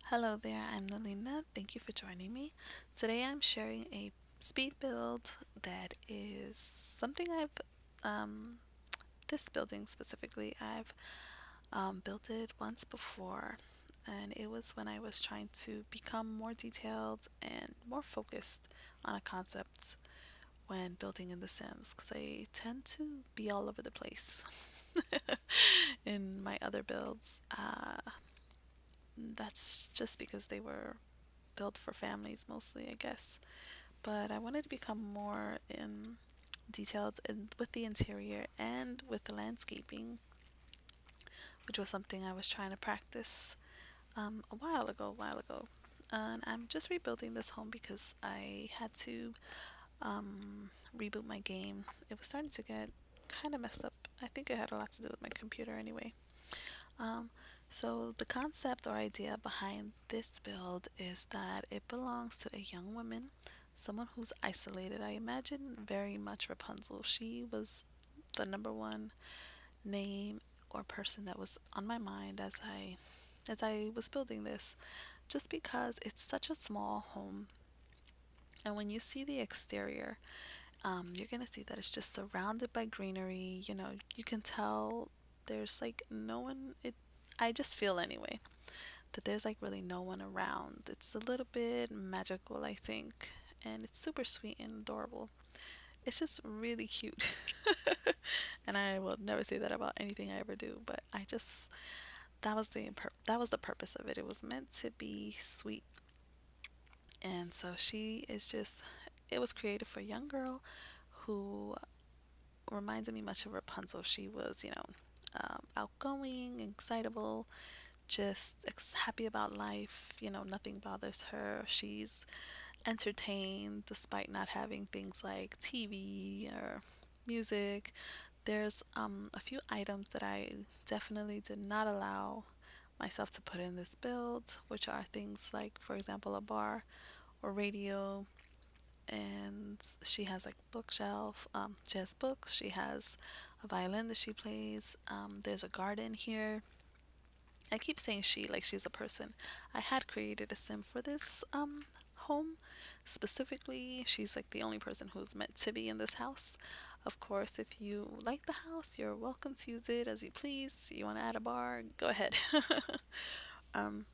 Hello there, I'm Nalina. Thank you for joining me. Today I'm sharing a speed build that is something um, this building specifically, I've built it once before, and it was when I was trying to become more detailed and more focused on a concept when building in The Sims, because I tend to be all over the place in my other builds. That's just because they were built for families mostly, I guess. But I wanted to become more detailed with the interior and with the landscaping, which was something I was trying to practice a while ago. And I'm just rebuilding this home because I had to reboot my game. It was starting to get kind of messed up. I think it had a lot to do with my computer anyway. Um, so the concept or idea behind this build is that it belongs to a young woman, someone who's isolated. I imagine very much Rapunzel. She was the number one name or person that was on my mind as I was building this, just because it's such a small home. And when you see the exterior, you're gonna see that it's just surrounded by greenery. You can tell there's like no one. I just feel anyway that there's like really no one around. It's a little bit magical, I think, and it's super sweet and adorable. It's just really cute. And I will never say that about anything I ever do, but I just that was the purpose of it. It was meant to be sweet. And so she is just it was created for a young girl who reminded me much of Rapunzel. She was, outgoing, excitable, just happy about life. Nothing bothers her. She's entertained despite not having things like TV or music. There's a few items that I definitely did not allow myself to put in this build, which are things like, for example, a bar or radio. And she has like bookshelf. She has books. She has a violin that she plays. There's a garden here. I keep saying she like she's a person. I had created a sim for this home. Specifically, she's like the only person who's meant to be in this house. Of course, if you like the house, you're welcome to use it as you please. You want to add a bar, go ahead. um,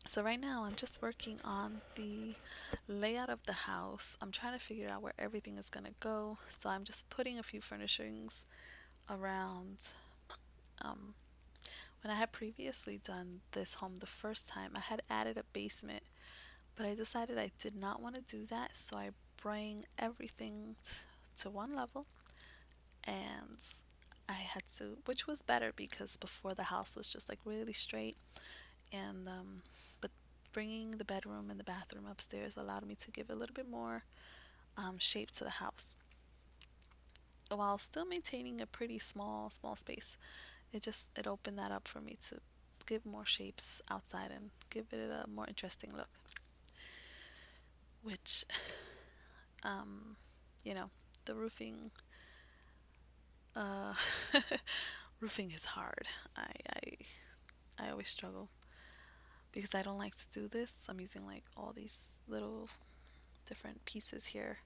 so right now I'm just working on the layout of the house. I'm trying to figure out where everything is gonna go. So I'm just putting a few furnishings around. Um, when I had previously done this home the first time, I had added a basement, but I decided I did not want to do that. So I bring everything to one level, and I had to, which was better because before the house was just like really straight, and but bringing the bedroom and the bathroom upstairs allowed me to give a little bit more shape to the house while still maintaining a pretty small space. It opened that up for me to give more shapes outside and give it a more interesting look, which um you know the roofing uh roofing is hard. I always struggle because I don't like to do this. I'm using like all these little different pieces here.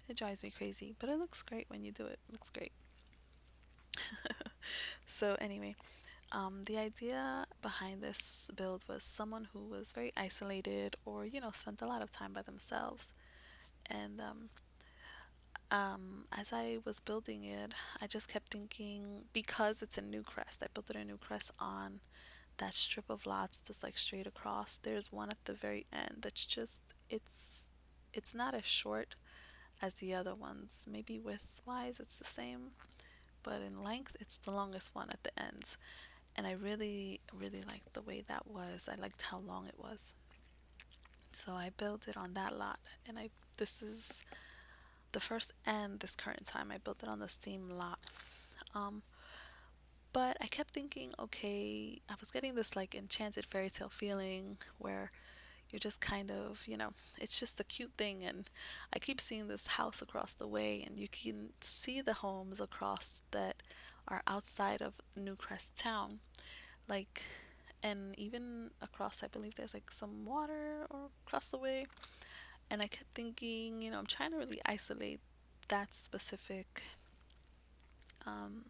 It drives me crazy, but it looks great when you do it. It looks great. So anyway, the idea behind this build was someone who was very isolated or, spent a lot of time by themselves. And as I was building it, I just kept thinking because it's a new crest, I built it a new crest on that strip of lots that's like straight across. There's one at the very end that's just, it's not as short as the other ones. Maybe width wise, it's the same, but in length, it's the longest one at the ends. And I really, really liked the way that was. I liked how long it was. So I built it on that lot, and this is the first and this current time I built it on the same lot. Um, but I kept thinking, okay, I was getting this like enchanted fairy tale feeling where you're just kind of, it's just a cute thing. And I keep seeing this house across the way, and you can see the homes across that are outside of New Crest town. Like And even across, I believe there's like some water or across the way. And I kept thinking, I'm trying to really isolate that specific, um,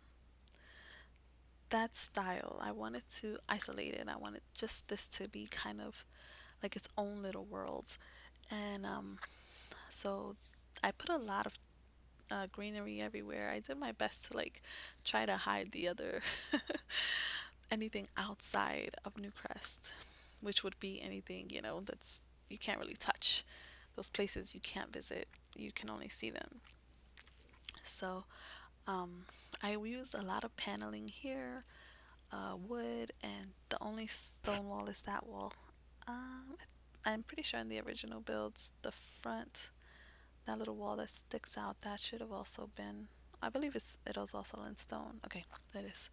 that style. I wanted to isolate it. I wanted just this to be kind of like its own little world. And so I put a lot of greenery everywhere. I did my best to like try to hide the other anything outside of New Crest, which would be anything, that's you can't really touch. Those places you can't visit, you can only see them. So um, I used a lot of paneling here, wood, and the only stone wall is that wall. Um, I'm pretty sure in the original builds, the front, that little wall that sticks out, that should have also been. I believe it was also in stone. Okay, that is.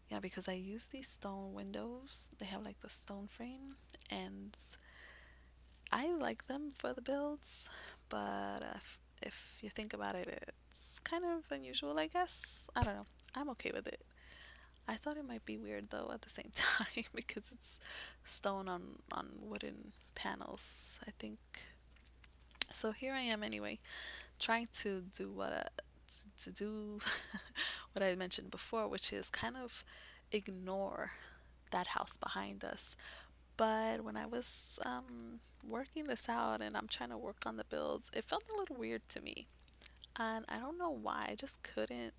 Yeah, because I use these stone windows. They have like the stone frame, and I like them for the builds. But if you think about it, it's kind of unusual, I guess. I don't know. I'm okay with it. I thought it might be weird though at the same time because it's stone on wooden panels. I think so. Here I am anyway, trying to do to do what I mentioned before, which is kind of ignore that house behind us. But when I was working this out and I'm trying to work on the builds, it felt a little weird to me. And I don't know why. I just couldn't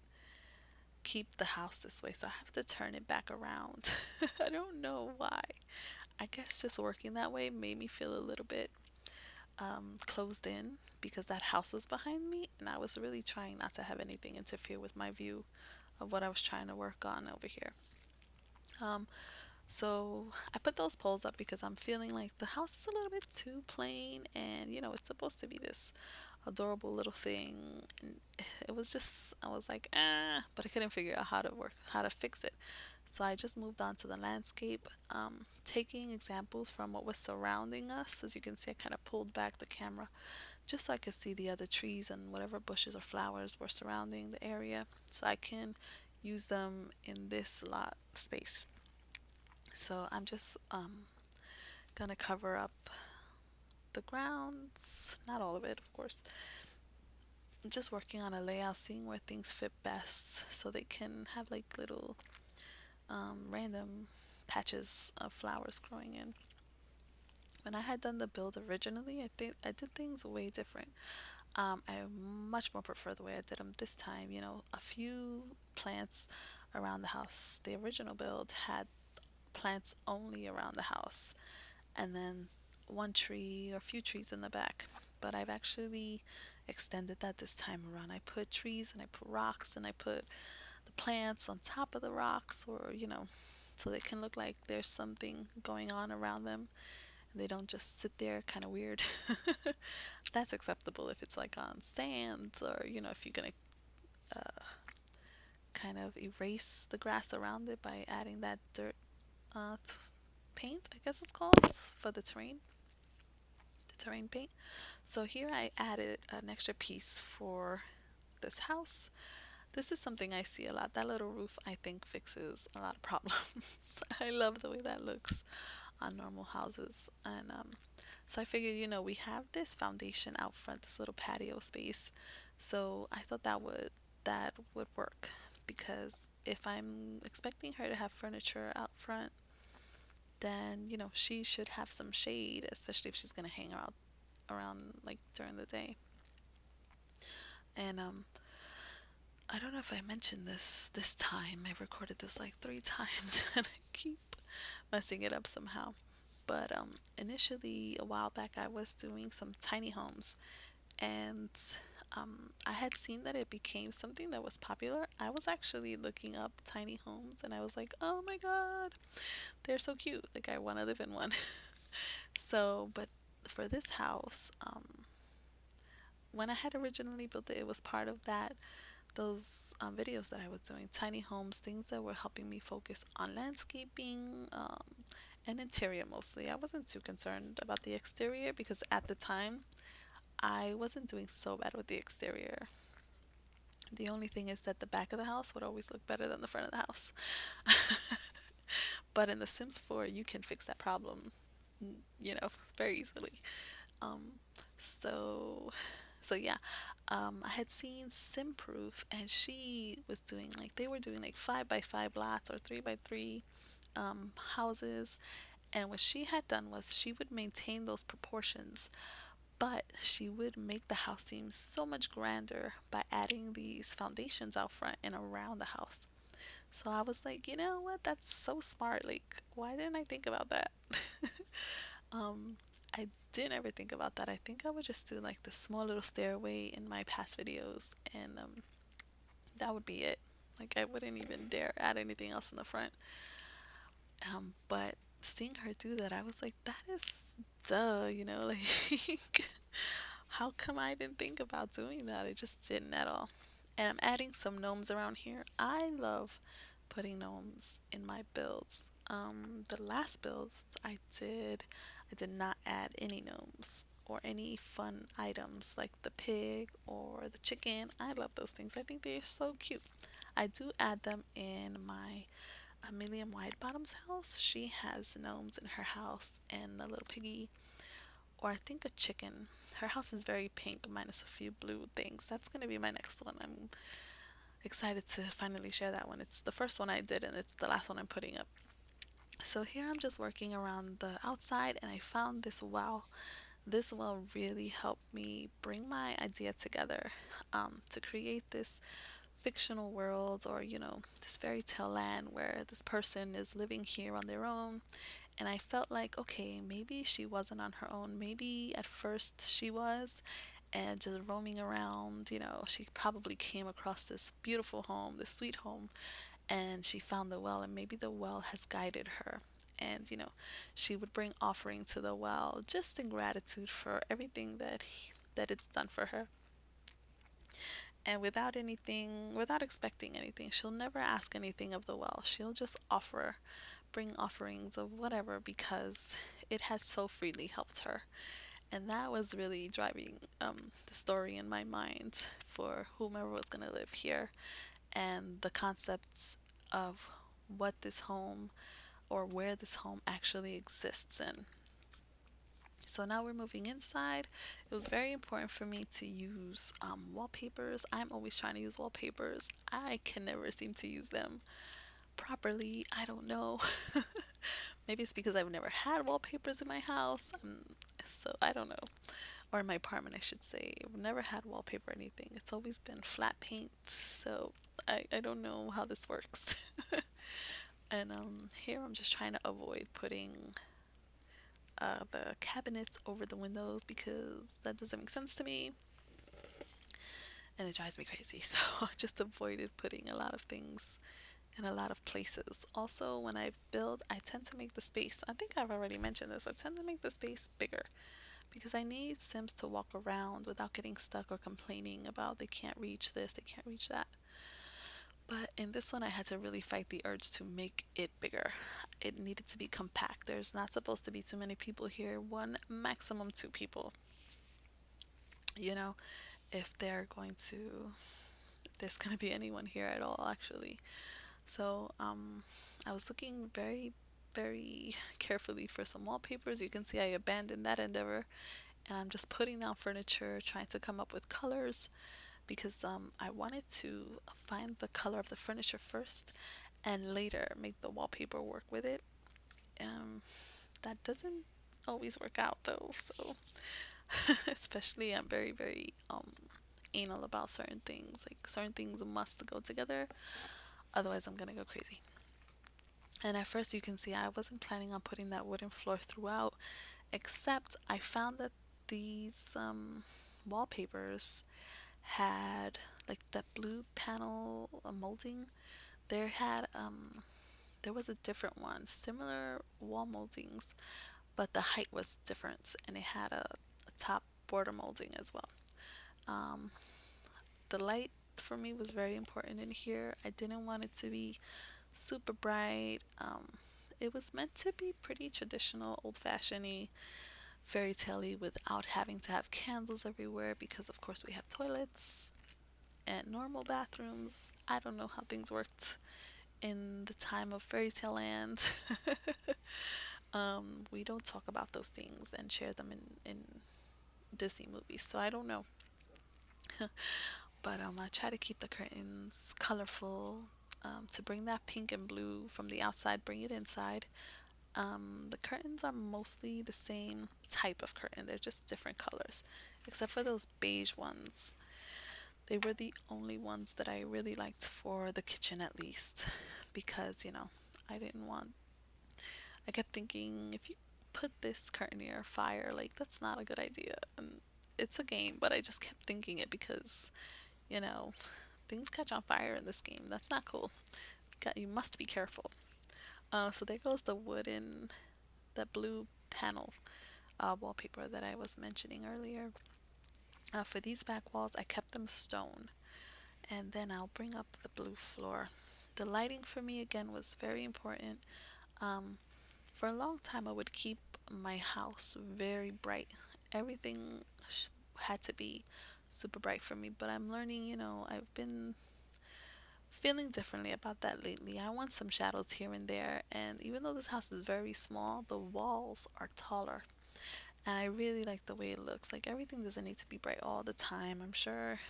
keep the house this way. So I have to turn it back around. I don't know why. I guess just working that way made me feel a little bit closed in because that house was behind me. And I was really trying not to have anything interfere with my view of what I was trying to work on over here. Um, So I put those poles up because I'm feeling like the house is a little bit too plain, and it's supposed to be this adorable little thing. And it was just, I was like, but I couldn't figure out how to fix it. So I just moved on to the landscape, taking examples from what was surrounding us. As you can see, I kind of pulled back the camera just so I could see the other trees and whatever bushes or flowers were surrounding the area, so I can use them in this lot space. So I'm just gonna cover up the grounds, not all of it, of course. Just working on a layout, seeing where things fit best, so they can have like little random patches of flowers growing in. When I had done the build originally, I think I did things way different. I much more prefer the way I did them this time. A few plants around the house. The original build had plants only around the house, and then one tree or a few trees in the back. But I've actually extended that this time around. I put trees and I put rocks and I put the plants on top of the rocks, or so they can look like there's something going on around them. And they don't just sit there kind of weird. That's acceptable if it's like on sand, or if you're gonna uh, kind of erase the grass around it by adding that dirt paint, I guess it's called, for the terrain paint. So here I added an extra piece for this house. This is something I see a lot. That little roof, I think, fixes a lot of problems. I love the way that looks on normal houses. And so I figured, we have this foundation out front, this little patio space. So I thought that would work, because if I'm expecting her to have furniture out front, then she should have some shade, especially if she's gonna hang out around like during the day. And I don't know if I mentioned this time. I recorded this like 3 times and I keep messing it up somehow. But initially, a while back, I was doing some tiny homes, and I had seen that it became something that was popular. I was actually looking up tiny homes, and I was like, oh my god, they're so cute. Like, I want to live in one. So, but for this house, when I had originally built it, it was part of those videos that I was doing, tiny homes, things that were helping me focus on landscaping and interior mostly. I wasn't too concerned about the exterior because at the time I wasn't doing so bad with the exterior. The only thing is that the back of the house would always look better than the front of the house. But in The Sims 4, you can fix that problem, very easily. Um, so, so yeah, I had seen Simproof, and she was doing like they were doing like 5 by 5 lots or 3 by 3 houses. And what she had done was she would maintain those proportions, but she would make the house seem so much grander by adding these foundations out front and around the house. So I was like, you know what? That's so smart. Like, why didn't I think about that? um, I didn't ever think about that. I think I would just do like the small little stairway in my past videos, and that would be it. Like, I wouldn't even dare add anything else in the front. But seeing her do that, I was like, that is like how come I didn't think about doing that? I just didn't at all. And I'm adding some gnomes around here. I love putting gnomes in my builds. The last builds I did not add any gnomes or any fun items like the pig or the chicken. I love those things. I think they're so cute. I do add them in my Amelia Widebottom's house. She has gnomes in her house and a little piggy, or I think a chicken. Her house is very pink, minus a few blue things. That's gonna be my next one. I'm excited to finally share that one. It's the first one I did, and it's the last one I'm putting up. So here I'm just working around the outside, and I found this well. This well really helped me bring my idea together, to create this fictional world, or this fairy tale land where this person is living here on their own. And I felt like, okay, maybe she wasn't on her own. Maybe at first she was, and just roaming around, she probably came across this beautiful home, this sweet home, and she found the well, and maybe the well has guided her. And she would bring offering to the well just in gratitude for everything that it's done for her. And without expecting anything, she'll never ask anything of the well. She'll just bring offerings of whatever, because it has so freely helped her. And that was really driving the story in my mind for whomever was going to live here, and the concepts of what this home, or where this home actually exists in. So now we're moving inside. It was very important for me to use wallpapers. I'm always trying to use wallpapers. I can never seem to use them properly. I don't know. Maybe it's because I've never had wallpapers in my house. So I don't know. Or in my apartment, I should say. I've never had wallpaper or anything. It's always been flat paint. So I don't know how this works. And here I'm just trying to avoid putting the cabinets over the windows, because that doesn't make sense to me and it drives me crazy. So I just avoided putting a lot of things in a lot of places. Also, when I build, I tend to make the space, I think I've already mentioned this, I tend to make the space bigger, because I need Sims to walk around without getting stuck or complaining about they can't reach this, they can't reach that. But in this one, I had to really fight the urge to make it bigger. It needed to be compact. There's not supposed to be too many people here, one, maximum two people. You know, if they're going to, if there's going to be anyone here at all, actually. So, I was looking very, very carefully for some wallpapers. You can see I abandoned that endeavor, and I'm just putting down furniture, trying to come up with colors, because I wanted to find the color of the furniture first and later make the wallpaper work with it. That doesn't always work out though, so especially I'm very, very anal about certain things. Like, certain things must go together, otherwise I'm gonna go crazy. And at first, you can see I wasn't planning on putting that wooden floor throughout, except I found that these wallpapers had like that blue panel molding. There was a different one, similar wall moldings, but the height was different, and it had a top border molding as well. Um, the light for me was very important in here. I didn't want it to be super bright. It was meant to be pretty traditional, old-fashioned-y, fairy tale-y, without having to have candles everywhere, because of course we have toilets and normal bathrooms. I don't know how things worked in the time of fairy tale land, we don't talk about those things and share them in Disney movies. So I don't know. But I try to keep the curtains colorful, to bring that pink and blue from the outside, bring it inside. The curtains are mostly the same type of curtain, they're just different colors, except for those beige ones. They were the only ones that I really liked for the kitchen, at least, because, I didn't want, I kept thinking, if you put this curtain near a fire, like, that's not a good idea. And it's a game, but I just kept thinking it because, you know, things catch on fire in this game. That's not cool. You must be careful. So there goes the wooden, the blue panel wallpaper that I was mentioning earlier. For these back walls, I kept them stone, and then I'll bring up the blue floor. The lighting for me again was very important. Um, for a long time, I would keep my house very bright. Everything had to be super bright for me, but I'm learning, I've been feeling differently about that lately. I want some shadows here and there, and even though this house is very small, the walls are taller. And I really like the way it looks. Like, everything doesn't need to be bright all the time. I'm sure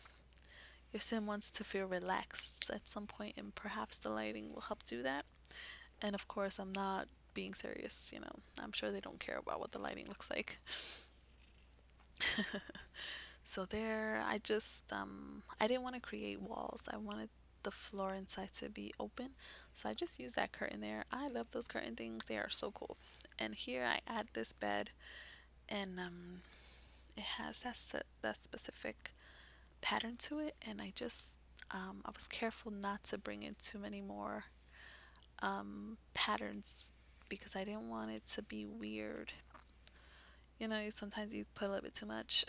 your sim wants to feel relaxed at some point, and perhaps the lighting will help do that. And of course, I'm not being serious. I'm sure they don't care about what the lighting looks like. So there, I didn't want to create walls. I wanted the floor inside to be open. So I just used that curtain there. I love those curtain things. They are so cool. And here I add this bed, and it has that specific pattern to it. And I was careful not to bring in too many more patterns because I didn't want it to be weird. Sometimes you put a little bit too much.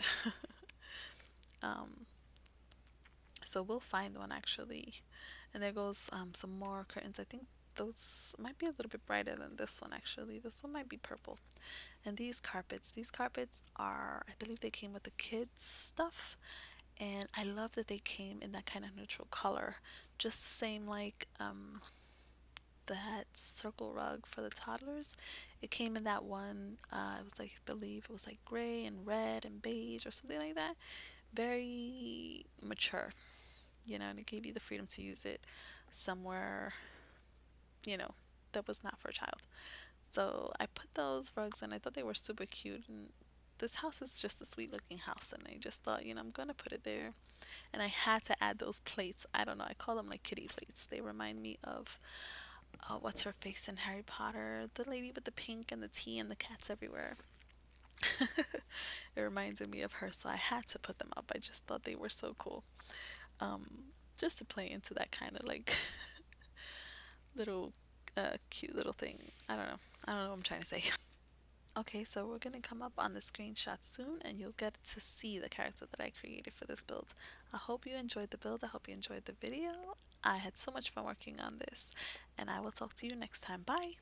um, so we'll find one actually. And there goes some more curtains. I think those might be a little bit brighter than this one actually. This one might be purple. And these carpets are, I believe they came with the kids stuff. And I love that they came in that kind of neutral color. Just the same like that circle rug for the toddlers. It came in that one. It was like, I believe it was like gray and red and beige or something like that. Very mature, and it gave you the freedom to use it somewhere, you know, that was not for a child. So I put those rugs and I thought they were super cute. And this house is just a sweet looking house. And I just thought, I'm going to put it there. And I had to add those plates. I don't know. I call them like kitty plates. They remind me of what's her face in Harry Potter? The lady with the pink and the tea and the cats everywhere. It reminded me of her, so I had to put them up. I just thought they were so cool. Um, just to play into that kind of like little cute little thing. I don't know. I don't know what I'm trying to say. Okay, so we're gonna come up on the screenshot soon and you'll get to see the character that I created for this build. I hope you enjoyed the build. I hope you enjoyed the video. I had so much fun working on this, and I will talk to you next time. Bye!